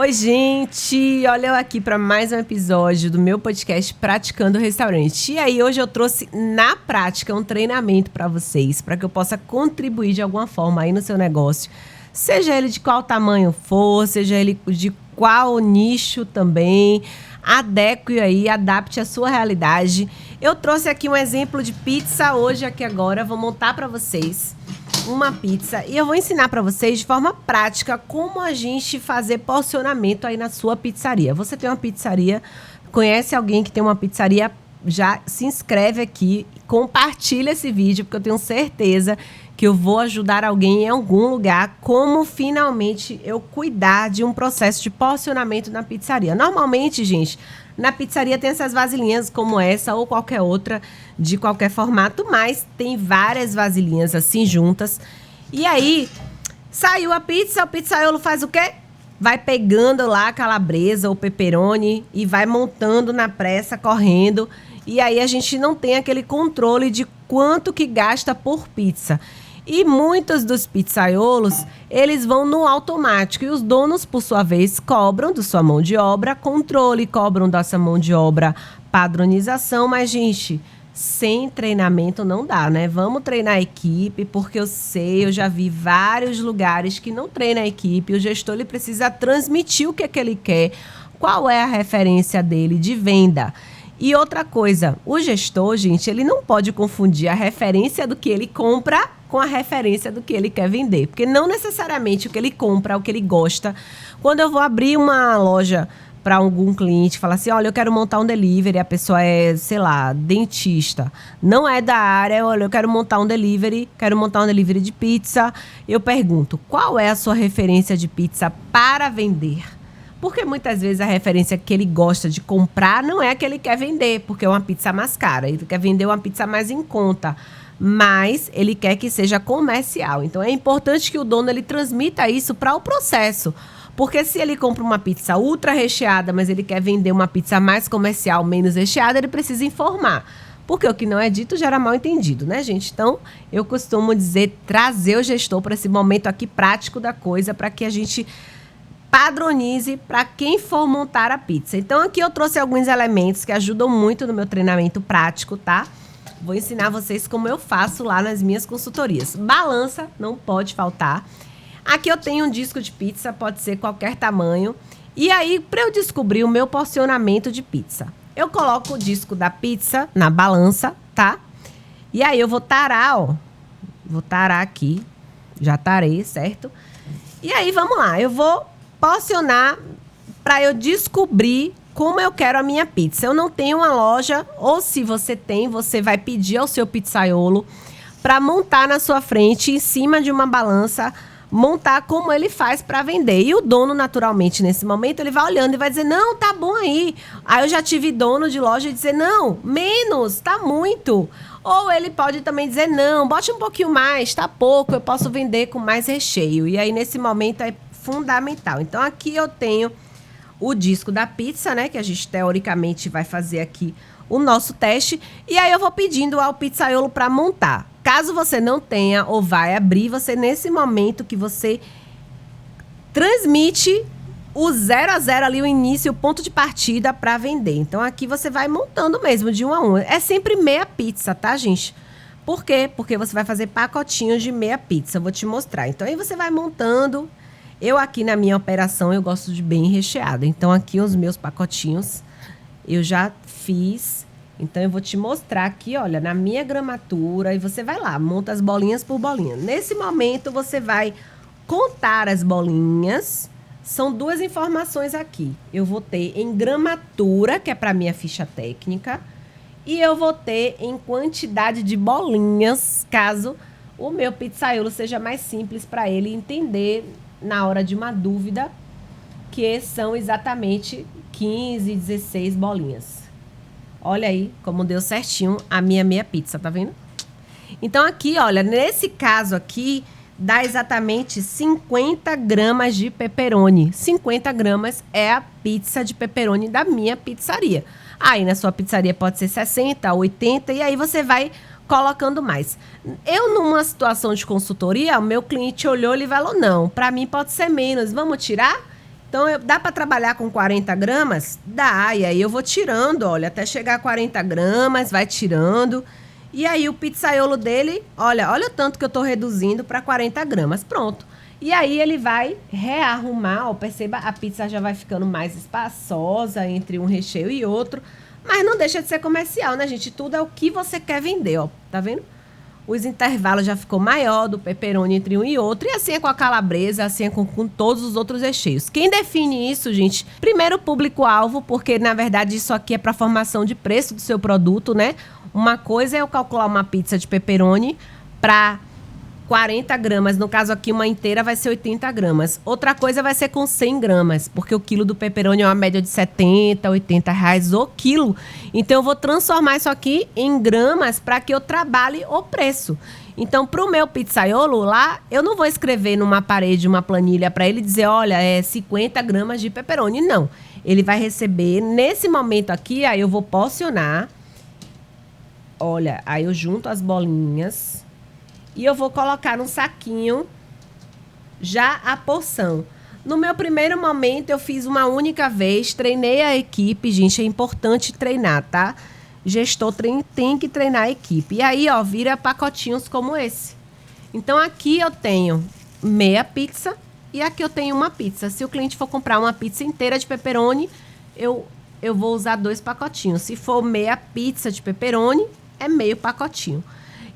Oi, gente! Olha eu aqui para mais um episódio do meu podcast Praticando Restaurante. E aí, hoje eu trouxe na prática um treinamento para vocês, para que eu possa contribuir de alguma forma aí no seu negócio. Seja ele de qual tamanho for, seja ele de qual nicho também. Adeque aí, adapte a sua realidade. Eu trouxe aqui um exemplo de pizza hoje, aqui agora. Vou montar para vocês uma pizza e eu vou ensinar para vocês de forma prática como a gente fazer porcionamento aí na sua pizzaria. Você tem uma pizzaria, conhece alguém que tem uma pizzaria, já se inscreve aqui, compartilha esse vídeo, porque eu tenho certeza que eu vou ajudar alguém em algum lugar como finalmente eu cuidar de um processo de porcionamento na pizzaria. Normalmente, gente, na pizzaria tem essas vasilhinhas como essa ou qualquer outra de qualquer formato, mas tem várias vasilhinhas assim juntas. E aí, saiu a pizza, o pizzaiolo faz o quê? Vai pegando lá a calabresa ou pepperoni e vai montando na pressa, correndo. E aí a gente não tem aquele controle de quanto que gasta por pizza. E muitos dos pizzaiolos, eles vão no automático. E os donos, por sua vez, cobram da sua mão de obra controle, cobram dessa mão de obra padronização. Mas, gente, sem treinamento não dá, né? Vamos treinar a equipe, porque eu já vi vários lugares que não treina a equipe. O gestor ele precisa transmitir o que é que ele quer, qual é a referência dele de venda. E outra coisa, o gestor, gente, ele não pode confundir a referência do que ele compra com a referência do que ele quer vender. Porque não necessariamente o que ele compra, o que ele gosta. Quando eu vou abrir uma loja para algum cliente, falar assim, olha, eu quero montar um delivery, a pessoa é, sei lá, dentista, não é da área, olha, eu quero montar um delivery de pizza. Eu pergunto, qual é a sua referência de pizza para vender? Porque muitas vezes a referência que ele gosta de comprar não é a que ele quer vender, porque é uma pizza mais cara. Ele quer vender uma pizza mais em conta, mas ele quer que seja comercial. Então é importante que o dono ele transmita isso para o processo. Porque se ele compra uma pizza ultra recheada, mas ele quer vender uma pizza mais comercial, menos recheada, ele precisa informar. Porque o que não é dito gera mal entendido, né, gente? Então, eu costumo dizer, trazer o gestor para esse momento aqui prático da coisa, para que a gente padronize para quem for montar a pizza. Então, aqui eu trouxe alguns elementos que ajudam muito no meu treinamento prático, tá? Vou ensinar vocês como eu faço lá nas minhas consultorias. Balança não pode faltar. Aqui eu tenho um disco de pizza, pode ser qualquer tamanho. E aí, para eu descobrir o meu porcionamento de pizza, eu coloco o disco da pizza na balança, tá? E aí eu vou tarar, ó. Vou tarar aqui. Já tarei, certo? E aí, vamos lá. Eu vou porcionar para eu descobrir como eu quero a minha pizza. Eu não tenho uma loja, ou se você tem, você vai pedir ao seu pizzaiolo para montar na sua frente, em cima de uma balança, montar como ele faz para vender. E o dono, naturalmente, nesse momento, ele vai olhando e vai dizer, não, tá bom aí. Aí eu já tive dono de loja dizer, não, menos, tá muito. Ou ele pode também dizer, não, bote um pouquinho mais, tá pouco, eu posso vender com mais recheio. E aí, nesse momento, é fundamental. Então, aqui eu tenho o disco da pizza, né? Que a gente, teoricamente, vai fazer aqui o nosso teste. E aí, eu vou pedindo ao pizzaiolo para montar. Caso você não tenha ou vai abrir, você, nesse momento que você transmite o 0 a 0 ali, o início, o ponto de partida para vender. Então, aqui você vai montando mesmo, de 1 a 1. É sempre meia pizza, tá, gente? Por quê? Porque você vai fazer pacotinhos de meia pizza. Eu vou te mostrar. Então, aí você vai montando. Eu aqui na minha operação, eu gosto de bem recheado. Então, aqui os meus pacotinhos eu já fiz. Então, eu vou te mostrar aqui, olha, na minha gramatura. E você vai lá, monta as bolinhas por bolinha. Nesse momento, você vai contar as bolinhas. São 2 informações aqui. Eu vou ter em gramatura, que é para minha ficha técnica. E eu vou ter em quantidade de bolinhas, caso o meu pizzaiolo seja mais simples para ele entender na hora de uma dúvida, que são exatamente 15, 16 bolinhas. Olha aí como deu certinho a minha meia pizza, tá vendo? Então aqui, olha, nesse caso aqui, dá exatamente 50 gramas de pepperoni. 50 gramas é a pizza de pepperoni da minha pizzaria. Aí na sua pizzaria pode ser 60, 80, e aí você vai colocando mais. Eu, numa situação de consultoria, o meu cliente olhou e falou, não, para mim pode ser menos, vamos tirar? Então, dá para trabalhar com 40 gramas? Dá, e aí eu vou tirando, olha, até chegar a 40 gramas, vai tirando. E aí o pizzaiolo dele, olha o tanto que eu tô reduzindo para 40 gramas, pronto. E aí ele vai rearrumar, ó, perceba, a pizza já vai ficando mais espaçosa entre um recheio e outro. Mas não deixa de ser comercial, né, gente? Tudo é o que você quer vender, ó, tá vendo? Os intervalos já ficou maior do pepperoni entre um e outro. E assim é com a calabresa, assim é com todos os outros recheios. Quem define isso, gente? Primeiro o público-alvo, porque na verdade isso aqui é para formação de preço do seu produto, né? Uma coisa é eu calcular uma pizza de pepperoni para 40 gramas. No caso aqui, uma inteira vai ser 80 gramas. Outra coisa vai ser com 100 gramas, porque o quilo do pepperoni é uma média de 70, 80 reais o quilo. Então, eu vou transformar isso aqui em gramas para que eu trabalhe o preço. Então, para o meu pizzaiolo lá, eu não vou escrever numa parede uma planilha para ele dizer, olha, é 50 gramas de pepperoni. Não. Ele vai receber, nesse momento aqui, aí eu vou porcionar. Olha, aí eu junto as bolinhas e eu vou colocar num saquinho já a porção. No meu primeiro momento, eu fiz uma única vez, treinei a equipe, gente, é importante treinar, tá? Gestor tem que treinar a equipe. E aí, ó, vira pacotinhos como esse. Então, aqui eu tenho meia pizza e aqui eu tenho uma pizza. Se o cliente for comprar uma pizza inteira de pepperoni, eu vou usar 2 pacotinhos. Se for meia pizza de pepperoni, é meio pacotinho.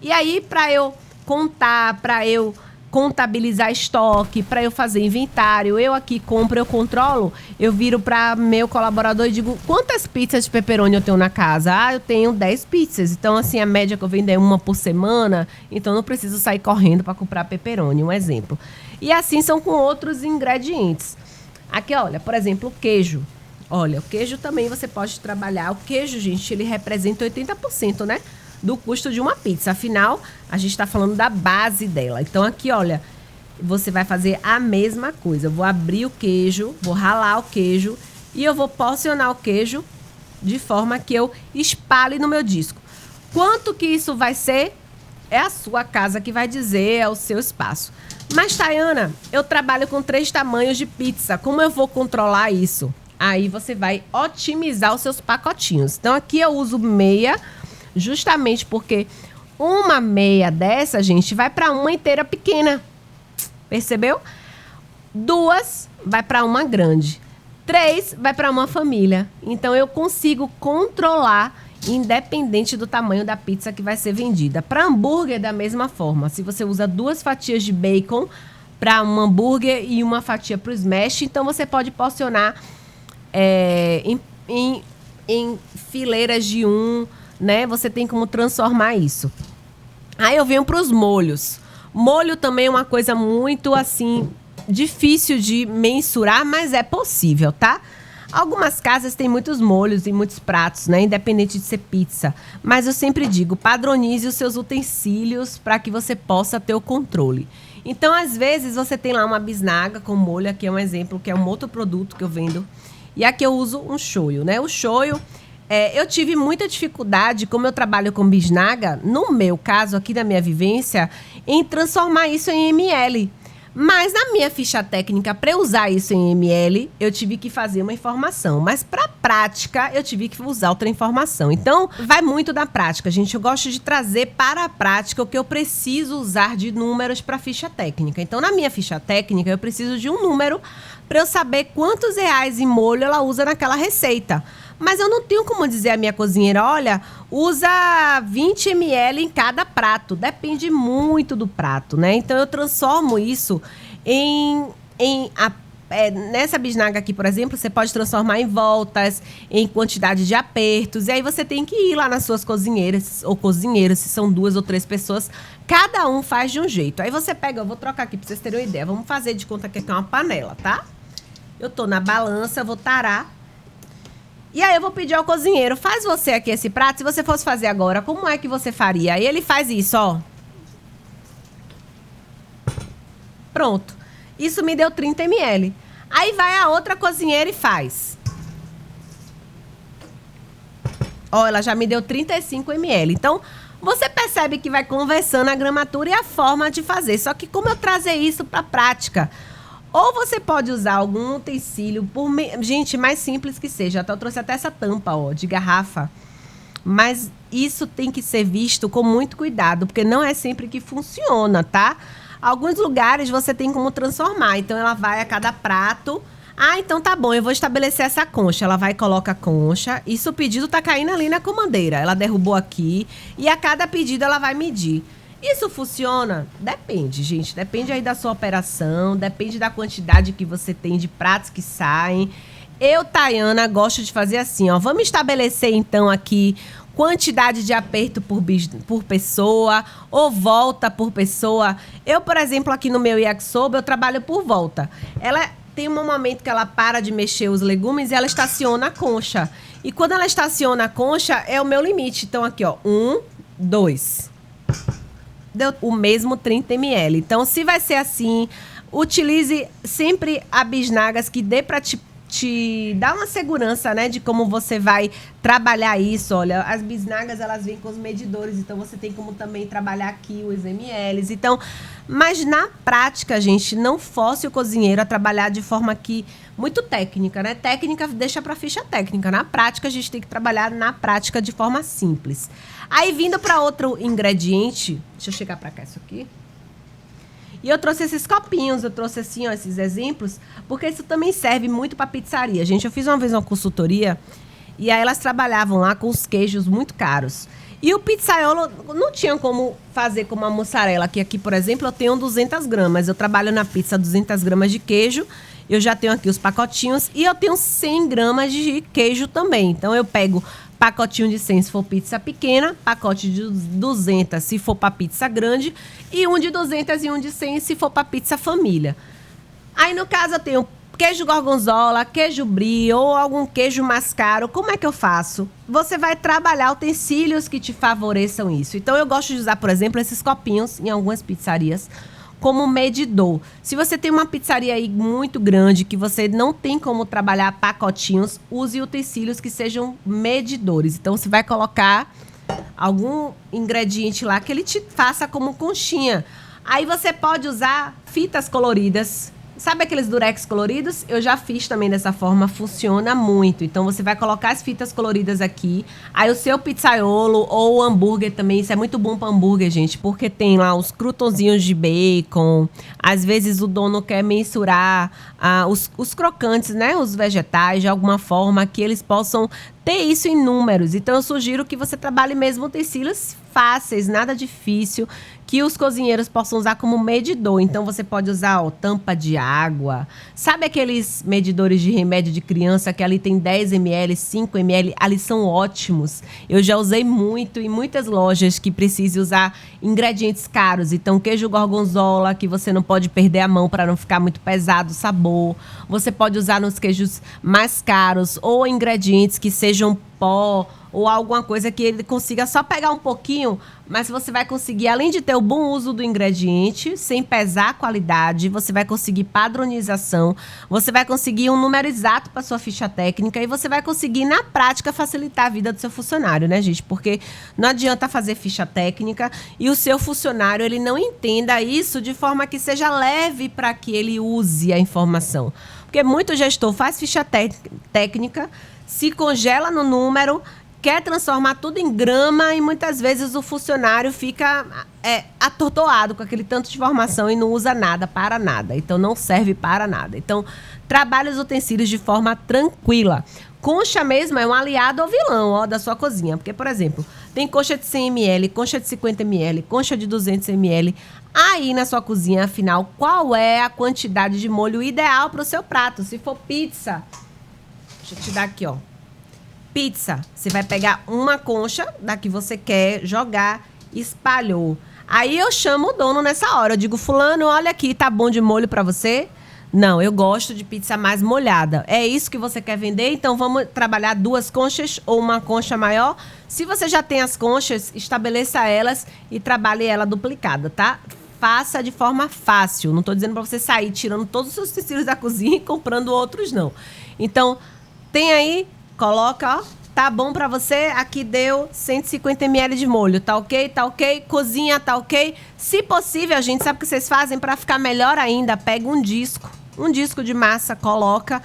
E aí, para eu contar, para eu contabilizar estoque, para eu fazer inventário, eu aqui compro, eu controlo, eu viro para meu colaborador e digo, quantas pizzas de pepperoni eu tenho na casa? Ah, eu tenho 10 pizzas. Então, assim, a média que eu vendo é uma por semana, então não preciso sair correndo para comprar pepperoni, um exemplo. E assim são com outros ingredientes. Aqui, olha, por exemplo, o queijo. Olha, o queijo também você pode trabalhar. O queijo, gente, ele representa 80%, né? Do custo de uma pizza. Afinal, a gente está falando da base dela. Então, aqui, olha, você vai fazer a mesma coisa. Eu vou abrir o queijo, vou ralar o queijo e eu vou porcionar o queijo de forma que eu espalhe no meu disco. Quanto que isso vai ser? É a sua casa que vai dizer, é o seu espaço. Mas, Tayana, eu trabalho com 3 tamanhos de pizza. Como eu vou controlar isso? Aí você vai otimizar os seus pacotinhos. Então, aqui eu uso meia, justamente porque uma meia dessa, gente, vai para uma inteira pequena. Percebeu? 2 vai para uma grande. 3 vai para uma família. Então, eu consigo controlar independente do tamanho da pizza que vai ser vendida. Para hambúrguer, da mesma forma. Se você usa 2 fatias de bacon para um hambúrguer e uma fatia para o smash, então você pode porcionar em fileiras de 1, né? Você tem como transformar isso. Aí eu venho para os molhos. Molho também é uma coisa muito, assim, difícil de mensurar, mas é possível, tá? Algumas casas têm muitos molhos e muitos pratos, né? Independente de ser pizza. Mas eu sempre digo, padronize os seus utensílios para que você possa ter o controle. Então, às vezes, você tem lá uma bisnaga com molho. Aqui é um exemplo, que é um outro produto que eu vendo. E aqui eu uso um shoyu, né? O shoyu, eu tive muita dificuldade, como eu trabalho com bisnaga, no meu caso, aqui da minha vivência, em transformar isso em ml. Mas na minha ficha técnica, para eu usar isso em ml, eu tive que fazer uma informação. Mas para prática, eu tive que usar outra informação. Então, vai muito da prática, gente. Eu gosto de trazer para a prática o que eu preciso usar de números para a ficha técnica. Então, na minha ficha técnica, eu preciso de um número para eu saber quantos reais em molho ela usa naquela receita. Mas eu não tenho como dizer à minha cozinheira, olha, usa 20 ml em cada prato. Depende muito do prato, né? Então, eu transformo isso nessa bisnaga aqui, por exemplo, você pode transformar em voltas, em quantidade de apertos. E aí, você tem que ir lá nas suas cozinheiras ou cozinheiros, se são 2 ou 3 pessoas. Cada um faz de um jeito. Aí, você pega, eu vou trocar aqui para vocês terem uma ideia. Vamos fazer de conta que aqui é uma panela, tá? Eu tô na balança, vou tarar. E aí eu vou pedir ao cozinheiro, faz você aqui esse prato, se você fosse fazer agora, como é que você faria? Aí ele faz isso, ó. Pronto. Isso me deu 30 ml. Aí vai a outra cozinheira e faz. Ó, ela já me deu 35 ml. Então, você percebe que vai conversando a gramatura e a forma de fazer. Só que como eu trazer isso para a prática? Ou você pode usar algum utensílio, gente, mais simples que seja. Eu trouxe até essa tampa, ó, de garrafa. Mas isso tem que ser visto com muito cuidado, porque não é sempre que funciona, tá? Alguns lugares você tem como transformar. Então, ela vai a cada prato. Ah, então tá bom, eu vou estabelecer essa concha. Ela vai e coloca a concha. Isso o pedido tá caindo ali na comandeira. Ela derrubou aqui. E a cada pedido ela vai medir. Isso funciona? Depende, gente. Depende aí da sua operação. Depende da quantidade que você tem de pratos que saem. Eu, Tayana, gosto de fazer assim, ó. Vamos estabelecer, então, aqui quantidade de aperto por pessoa ou volta por pessoa. Eu, por exemplo, aqui no meu yakisoba, eu trabalho por volta. Ela tem um momento que ela para de mexer os legumes e ela estaciona a concha. E quando ela estaciona a concha, é o meu limite. Então, aqui, ó, 1, 2. Deu o mesmo 30 ml. Então, se vai ser assim, utilize sempre a bisnagas que dê para te dá uma segurança, né, de como você vai trabalhar isso. Olha, as bisnagas, elas vêm com os medidores, então você tem como também trabalhar aqui os mls. Então, mas na prática, gente, não force o cozinheiro a trabalhar de forma aqui muito técnica, né? Técnica deixa para ficha técnica. Na prática, a gente tem que trabalhar na prática de forma simples. Aí, vindo para outro ingrediente, deixa eu chegar para cá isso aqui. E eu trouxe esses copinhos, eu trouxe assim, ó, esses exemplos, porque isso também serve muito para pizzaria. Gente, eu fiz uma vez uma consultoria e aí elas trabalhavam lá com os queijos muito caros. E o pizzaiolo não tinha como fazer como a mussarela, que aqui, por exemplo, eu tenho 200 gramas. Eu trabalho na pizza 200 gramas de queijo, eu já tenho aqui os pacotinhos e eu tenho 100 gramas de queijo também. Então, eu pego pacotinho de 100 se for pizza pequena, pacote de 200 se for para pizza grande e um de 200 e um de 100 se for para pizza família. Aí, no caso, eu tenho queijo gorgonzola, queijo brie ou algum queijo mais caro. Como é que eu faço? Você vai trabalhar utensílios que te favoreçam isso. Então, eu gosto de usar, por exemplo, esses copinhos em algumas pizzarias como medidor. Se você tem uma pizzaria aí muito grande, que você não tem como trabalhar pacotinhos, use utensílios que sejam medidores. Então, você vai colocar algum ingrediente lá que ele te faça como conchinha. Aí você pode usar fitas coloridas. Sabe aqueles durex coloridos? Eu já fiz também dessa forma, funciona muito. Então, você vai colocar as fitas coloridas aqui. Aí, o seu pizzaiolo ou o hambúrguer também, isso é muito bom para hambúrguer, gente, porque tem lá os croutonzinhos de bacon. Às vezes, o dono quer mensurar os crocantes, né? Os vegetais, de alguma forma, que eles possam ter isso em números. Então, eu sugiro que você trabalhe mesmo utensílios fáceis, nada difícil, que os cozinheiros possam usar como medidor. Então, você pode usar, ó, tampa de água. Sabe aqueles medidores de remédio de criança que ali tem 10 ml, 5 ml? Ali são ótimos. Eu já usei muito em muitas lojas que precisam usar ingredientes caros. Então, queijo gorgonzola, que você não pode perder a mão para não ficar muito pesado o sabor. Você pode usar nos queijos mais caros ou ingredientes que sejam pó ou alguma coisa que ele consiga só pegar um pouquinho, mas você vai conseguir, além de ter o bom uso do ingrediente, sem pesar a qualidade, você vai conseguir padronização, você vai conseguir um número exato para sua ficha técnica e você vai conseguir, na prática, facilitar a vida do seu funcionário, né, gente? Porque não adianta fazer ficha técnica e o seu funcionário, ele não entenda isso de forma que seja leve para que ele use a informação. Porque muito gestor faz ficha técnica, se congela no número, quer transformar tudo em grama e muitas vezes o funcionário fica atordoado com aquele tanto de informação e não usa nada para nada. Então, não serve para nada. Então, trabalhe os utensílios de forma tranquila. Concha mesmo é um aliado ao vilão, ó, da sua cozinha. Porque, por exemplo, tem concha de 100 ml, concha de 50 ml, concha de 200 ml. Aí, na sua cozinha, afinal, qual é a quantidade de molho ideal para o seu prato? Se for pizza, deixa eu te dar aqui, ó. Pizza, você vai pegar uma concha da que você quer jogar, espalhou. Aí eu chamo o dono nessa hora. Eu digo, fulano, olha aqui, tá bom de molho pra você? Não, eu gosto de pizza mais molhada. É isso que você quer vender? Então vamos trabalhar 2 conchas ou uma concha maior. Se você já tem as conchas, estabeleça elas e trabalhe ela duplicada, tá? Faça de forma fácil. Não tô dizendo pra você sair tirando todos os seus utensílios da cozinha e comprando outros, não. Então, tem aí... Coloca, ó, tá bom pra você? Aqui deu 150 ml de molho, tá ok? Tá ok? Cozinha, tá ok? Se possível, a gente sabe o que vocês fazem pra ficar melhor ainda. Pega um disco um disco de massa, coloca,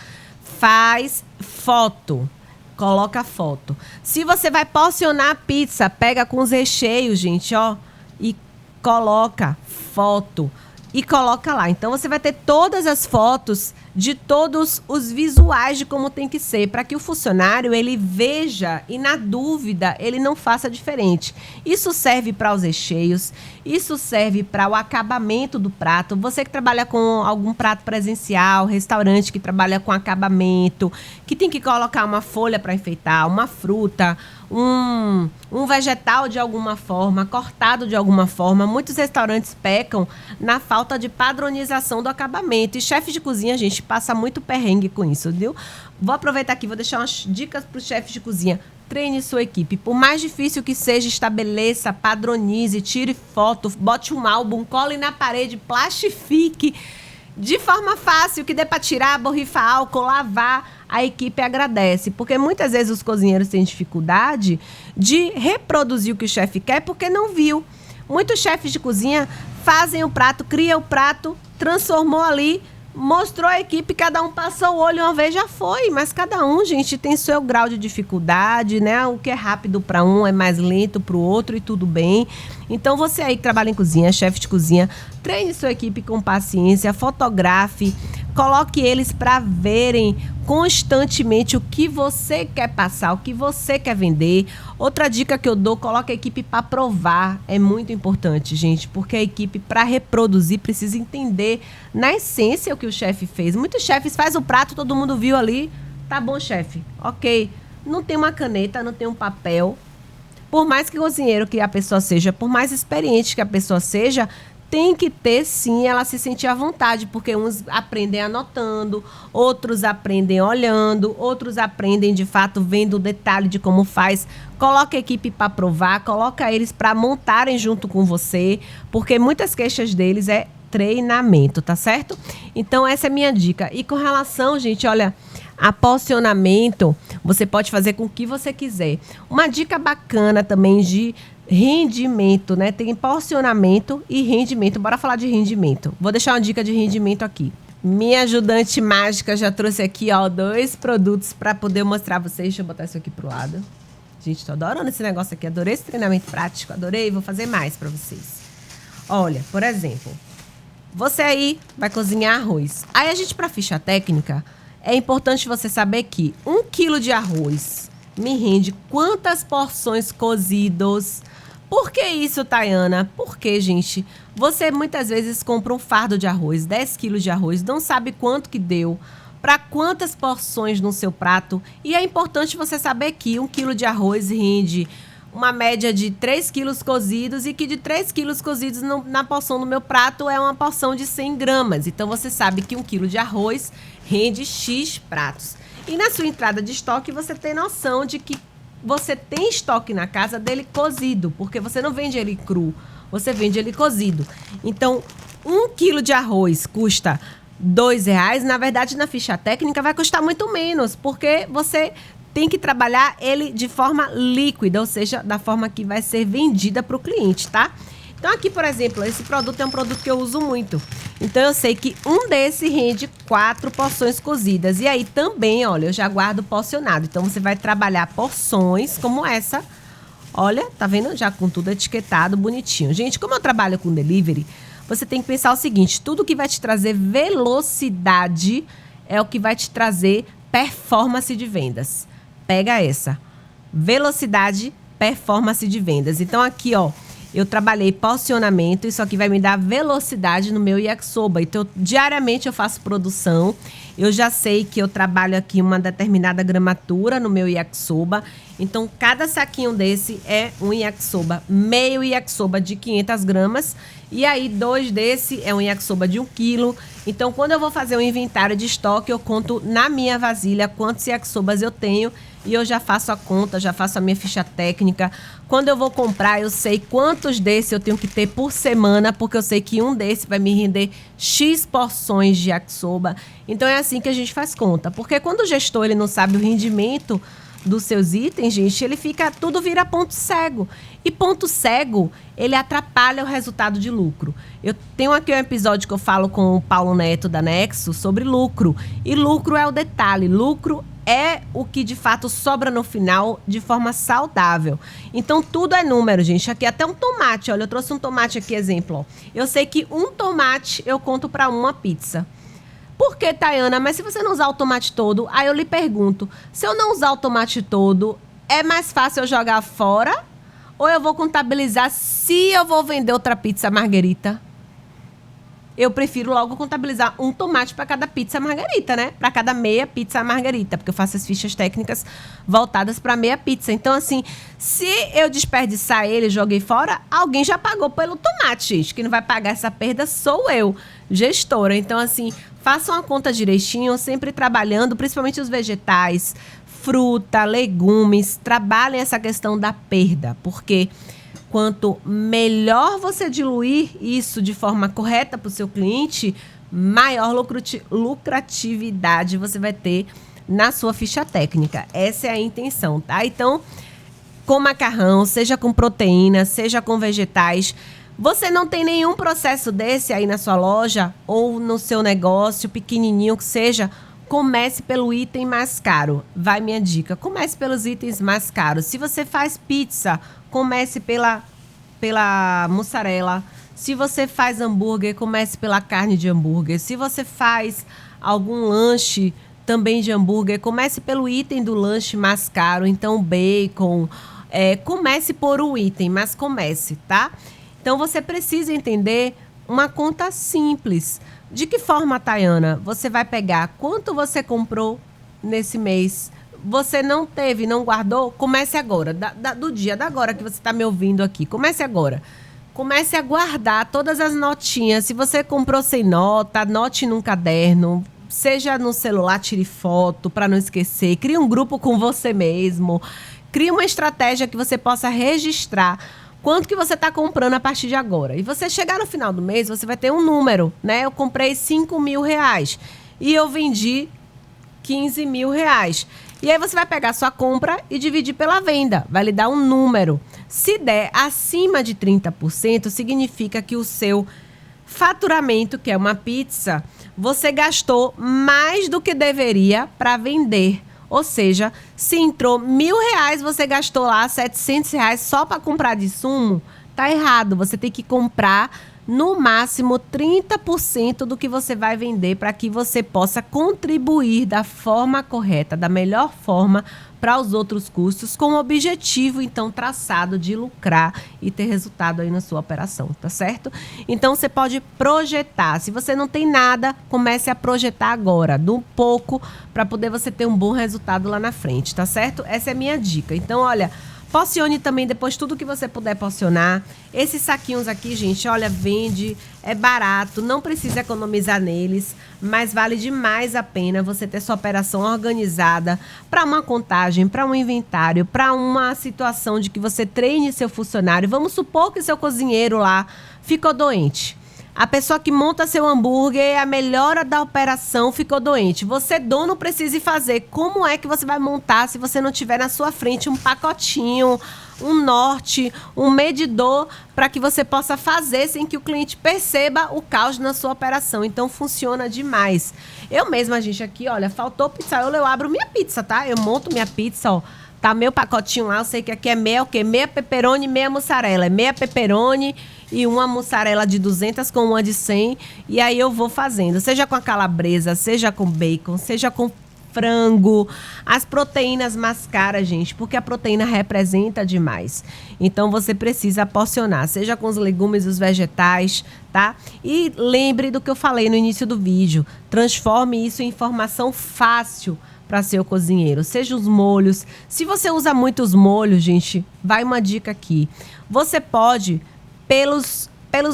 faz foto. Coloca foto. Se você vai porcionar a pizza, pega com os recheios, gente, ó, e coloca foto. E coloca lá. Então, você vai ter todas as fotos de todos os visuais de como tem que ser, para que o funcionário, ele veja e, na dúvida, ele não faça diferente. Isso serve para os recheios, isso serve para o acabamento do prato. Você que trabalha com algum prato presencial, restaurante que trabalha com acabamento, que tem que colocar uma folha para enfeitar, uma fruta, um vegetal de alguma forma, cortado de alguma forma. Muitos restaurantes pecam na falta de padronização do acabamento. E chefe de cozinha, gente, passa muito perrengue com isso, viu? Vou aproveitar aqui, vou deixar umas dicas para os chefes de cozinha. Treine sua equipe. Por mais difícil que seja, estabeleça, padronize, tire foto, bote um álbum, cole na parede, plastifique de forma fácil, que dê para tirar, borrifar álcool, lavar. A equipe agradece, porque muitas vezes os cozinheiros têm dificuldade de reproduzir o que o chefe quer porque não viu. Muitos chefes de cozinha fazem o prato, cria o prato, transformou ali, mostrou a equipe, cada um passou o olho uma vez, já foi. Mas cada um, gente, tem seu grau de dificuldade, né? O que é rápido para um é mais lento para o outro e tudo bem. Então, você aí que trabalha em cozinha, chefe de cozinha, treine sua equipe com paciência, fotografe, coloque eles para verem constantemente o que você quer passar, o que você quer vender. Outra dica que eu dou, coloque a equipe para provar. É muito importante, gente, porque a equipe, para reproduzir, precisa entender na essência o que o chefe fez. Muitos chefes fazem o prato, todo mundo viu ali. Tá bom, chefe. Ok. Não tem uma caneta, não tem um papel. Por mais que cozinheiro que a pessoa seja, por mais experiente que a pessoa seja, tem que ter, sim, ela se sentir à vontade, porque uns aprendem anotando, outros aprendem olhando, outros aprendem, de fato, vendo o detalhe de como faz. Coloca a equipe para provar, coloca eles para montarem junto com você, porque muitas queixas deles é treinamento, tá certo? Então, essa é a minha dica. E com relação, gente, olha, a porcionamento, você pode fazer com o que você quiser. Uma dica bacana também de rendimento, né? Tem porcionamento e rendimento. Bora falar de rendimento. Vou deixar uma dica de rendimento aqui. Minha ajudante mágica já trouxe aqui, ó, 2 produtos para poder mostrar a vocês. Deixa eu botar isso aqui pro lado. Gente, tô adorando esse negócio aqui. Adorei esse treinamento prático. Adorei. Vou fazer mais para vocês. Olha, por exemplo, você aí vai cozinhar arroz. Aí a gente, para ficha técnica, é importante você saber que 1 quilo de arroz me rende quantas porções cozidos. Por que isso, Tayana? Porque, gente, você muitas vezes compra um fardo de arroz, 10 quilos de arroz, não sabe quanto que deu, para quantas porções no seu prato. E é importante você saber que 1 quilo de arroz rende uma média de 3 quilos cozidos e que de 3 quilos cozidos na porção do meu prato é uma porção de 100 gramas. Então, você sabe que 1 quilo de arroz rende X pratos. E na sua entrada de estoque, você tem noção de que você tem estoque na casa dele cozido, porque você não vende ele cru, você vende ele cozido. Então, 1 quilo de arroz custa R$2. Na verdade, na ficha técnica vai custar muito menos, porque você tem que trabalhar ele de forma líquida, ou seja, da forma que vai ser vendida para o cliente, tá? Então, aqui, por exemplo, esse produto é um produto que eu uso muito. Então, eu sei que um desse rende 4 porções cozidas. E aí, também, olha, eu já guardo porcionado. Então, você vai trabalhar porções como essa. Olha, tá vendo? Já com tudo etiquetado, bonitinho. Gente, como eu trabalho com delivery, você tem que pensar o seguinte. Tudo que vai te trazer velocidade é o que vai te trazer performance de vendas. Pega essa. Velocidade, performance de vendas. Então, aqui, ó. Eu trabalhei porcionamento, isso aqui vai me dar velocidade no meu yakisoba. Então, diariamente eu faço produção. Eu já sei que eu trabalho aqui uma determinada gramatura no meu yakisoba. Então, cada saquinho desse é um yakisoba, meio yakisoba de 500 gramas. E aí, 2 desse é um yakisoba de 1 quilo. Então, quando eu vou fazer um inventário de estoque, eu conto na minha vasilha quantos yakisobas eu tenho. E eu já faço a conta, já faço a minha ficha técnica. Quando eu vou comprar, eu sei quantos desses eu tenho que ter por semana, porque eu sei que um desses vai me render X porções de yakisoba. Então, é assim que a gente faz conta. Porque quando o gestor ele não sabe o rendimento dos seus itens, gente, tudo vira ponto cego. E ponto cego, ele atrapalha o resultado de lucro. Eu tenho aqui um episódio que eu falo com o Paulo Neto da Nexo sobre lucro. E lucro é o detalhe, lucro é o que de fato sobra no final de forma saudável. Então tudo é número, gente. Aqui até um tomate, olha, eu trouxe um tomate aqui, exemplo. Ó. Eu sei que um tomate eu conto para uma pizza. Por que, Tayana? Mas se você não usar o tomate todo, aí eu lhe pergunto, se eu não usar o tomate todo, é mais fácil eu jogar fora? Ou eu vou contabilizar se eu vou vender outra pizza marguerita? Eu prefiro logo contabilizar um tomate para cada pizza margarita, né? Para cada meia pizza margarita, porque eu faço as fichas técnicas voltadas para meia pizza. Então, assim, se eu desperdiçar ele e joguei fora, alguém já pagou pelo tomate, gente. Quem não vai pagar essa perda sou eu, gestora. Então, assim, façam a conta direitinho, sempre trabalhando, principalmente os vegetais, fruta, legumes. Trabalhem essa questão da perda, porque quanto melhor você diluir isso de forma correta para o seu cliente, maior lucratividade você vai ter na sua ficha técnica. Essa é a intenção, tá? Então, com macarrão, seja com proteína, seja com vegetais, você não tem nenhum processo desse aí na sua loja ou no seu negócio, pequenininho que seja, comece pelo item mais caro. Vai minha dica, comece pelos itens mais caros. Se você faz pizza, comece pela mussarela. Se você faz hambúrguer, comece pela carne de hambúrguer. Se você faz algum lanche também de hambúrguer, comece pelo item do lanche mais caro. Então, bacon. Comece por um item, mas comece, tá? Então, você precisa entender uma conta simples. De que forma, Tayana? Você vai pegar quanto você comprou nesse mês. Você não teve, não guardou? Comece agora, do dia da agora que você está me ouvindo aqui. Comece agora. Comece a guardar todas as notinhas. Se você comprou sem nota, anote num caderno. Seja no celular, tire foto para não esquecer. Crie um grupo com você mesmo. Crie uma estratégia que você possa registrar quanto que você está comprando a partir de agora. E você chegar no final do mês, você vai ter um número, né? Eu comprei R$5.000 e eu vendi R$15.000. E aí você vai pegar a sua compra e dividir pela venda. Vai lhe dar um número. Se der acima de 30%, significa que o seu faturamento, que é uma pizza, você gastou mais do que deveria para vender. Ou seja, se entrou R$1.000, você gastou lá R$700 só para comprar de insumo, tá errado. Você tem que comprar no máximo 30% do que você vai vender para que você possa contribuir da forma correta, da melhor forma para os outros custos, com o objetivo, então, traçado de lucrar e ter resultado aí na sua operação, tá certo? Então, você pode projetar. Se você não tem nada, comece a projetar agora, do pouco, para poder você ter um bom resultado lá na frente, tá certo? Essa é a minha dica. Então, olha, porcione também depois tudo que você puder porcionar. Esses saquinhos aqui, gente, olha, vende, é barato, não precisa economizar neles, mas vale demais a pena você ter sua operação organizada para uma contagem, para um inventário, para uma situação de que você treine seu funcionário. Vamos supor que seu cozinheiro lá ficou doente. A pessoa que monta seu hambúrguer, a melhora da operação, ficou doente. Você, dono, precisa ir fazer. Como é que você vai montar se você não tiver na sua frente um pacotinho, um norte, um medidor para que você possa fazer sem que o cliente perceba o caos na sua operação? Então, funciona demais. Eu mesma, gente, aqui, olha, faltou pizza. Eu abro minha pizza, tá? Eu monto minha pizza, ó. Tá meu pacotinho lá, eu sei que aqui é meia o quê? Meia pepperoni, meia mussarela. É meia pepperoni e uma mussarela de 200 com uma de 100. E aí eu vou fazendo, seja com a calabresa, seja com bacon, seja com frango. As proteínas mais caras, gente, porque a proteína representa demais. Então você precisa porcionar, seja com os legumes e os vegetais, tá? E lembre do que eu falei no início do vídeo. Transforme isso em informação fácil para seu cozinheiro, seja os molhos. Se você usa muitos molhos, gente, vai uma dica aqui. Você pode, pelos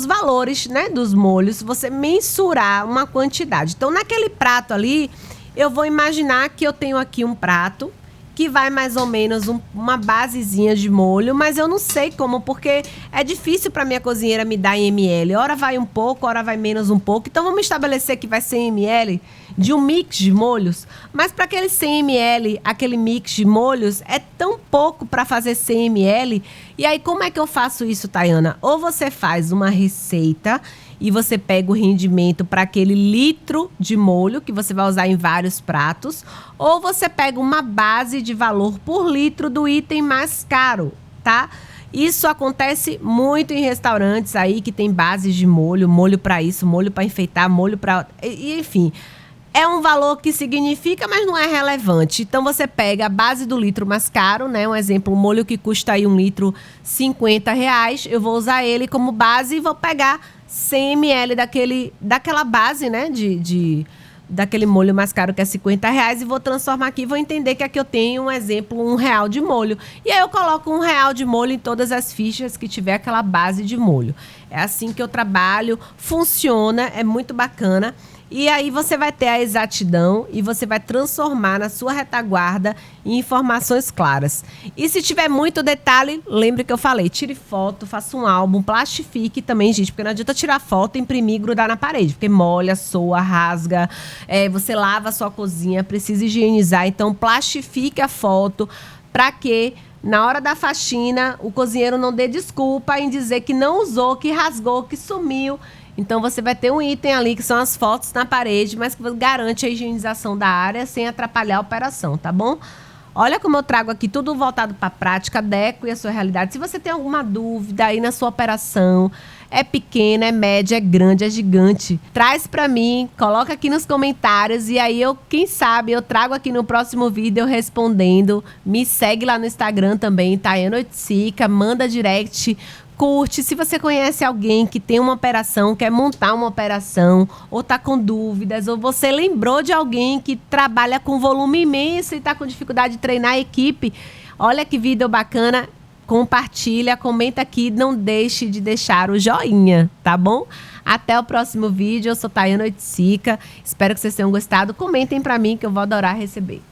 valores, né, dos molhos, você mensurar uma quantidade. Então, naquele prato ali, eu vou imaginar que eu tenho aqui um prato que vai mais ou menos uma basezinha de molho, mas eu não sei como, porque é difícil para minha cozinheira me dar em ml. Hora vai um pouco, hora vai menos um pouco. Então, vamos estabelecer que vai ser em ml. de um mix de molhos, mas para aquele 100 ml, aquele mix de molhos, é tão pouco para fazer 100 ml. E aí, como é que eu faço isso, Tayana? Ou você faz uma receita e você pega o rendimento para aquele litro de molho que você vai usar em vários pratos, ou você pega uma base de valor por litro do item mais caro, tá? Isso acontece muito em restaurantes aí que tem bases de molho, molho para isso, molho para enfeitar, molho para... Enfim, é um valor que significa, mas não é relevante. Então, você pega a base do litro mais caro, né? Um exemplo, um molho que custa aí 1 litro R$50. Eu vou usar ele como base e vou pegar 100 ml daquela base, né? Daquele molho mais caro que é R$50 e vou transformar aqui, vou entender que aqui eu tenho um exemplo, R$1 de molho. E aí eu coloco R$1 de molho em todas as fichas que tiver aquela base de molho. É assim que eu trabalho, funciona, é muito bacana. E aí você vai ter a exatidão e você vai transformar na sua retaguarda em informações claras. E se tiver muito detalhe, lembre que eu falei, tire foto, faça um álbum, plastifique também, gente, porque não adianta tirar foto, imprimir e grudar na parede, porque molha, soa, rasga, você lava a sua cozinha, precisa higienizar, então plastifique a foto para que na hora da faxina o cozinheiro não dê desculpa em dizer que não usou, que rasgou, que sumiu. Então, você vai ter um item ali, que são as fotos na parede, mas que garante a higienização da área sem atrapalhar a operação, tá bom? Olha como eu trago aqui tudo voltado para a prática, adeque a sua realidade. Se você tem alguma dúvida aí na sua operação, é pequena, é média, é grande, é gigante, traz para mim, coloca aqui nos comentários e aí quem sabe, eu trago aqui no próximo vídeo eu respondendo. Me segue lá no Instagram também, Tayana Oiticica, manda direct, curte. Se você conhece alguém que tem uma operação, quer montar uma operação, ou tá com dúvidas, ou você lembrou de alguém que trabalha com volume imenso e tá com dificuldade de treinar a equipe, olha que vídeo bacana, compartilha, comenta aqui, não deixe de deixar o joinha, tá bom? Até o próximo vídeo, eu sou Tayana Oiticica, espero que vocês tenham gostado, comentem pra mim que eu vou adorar receber.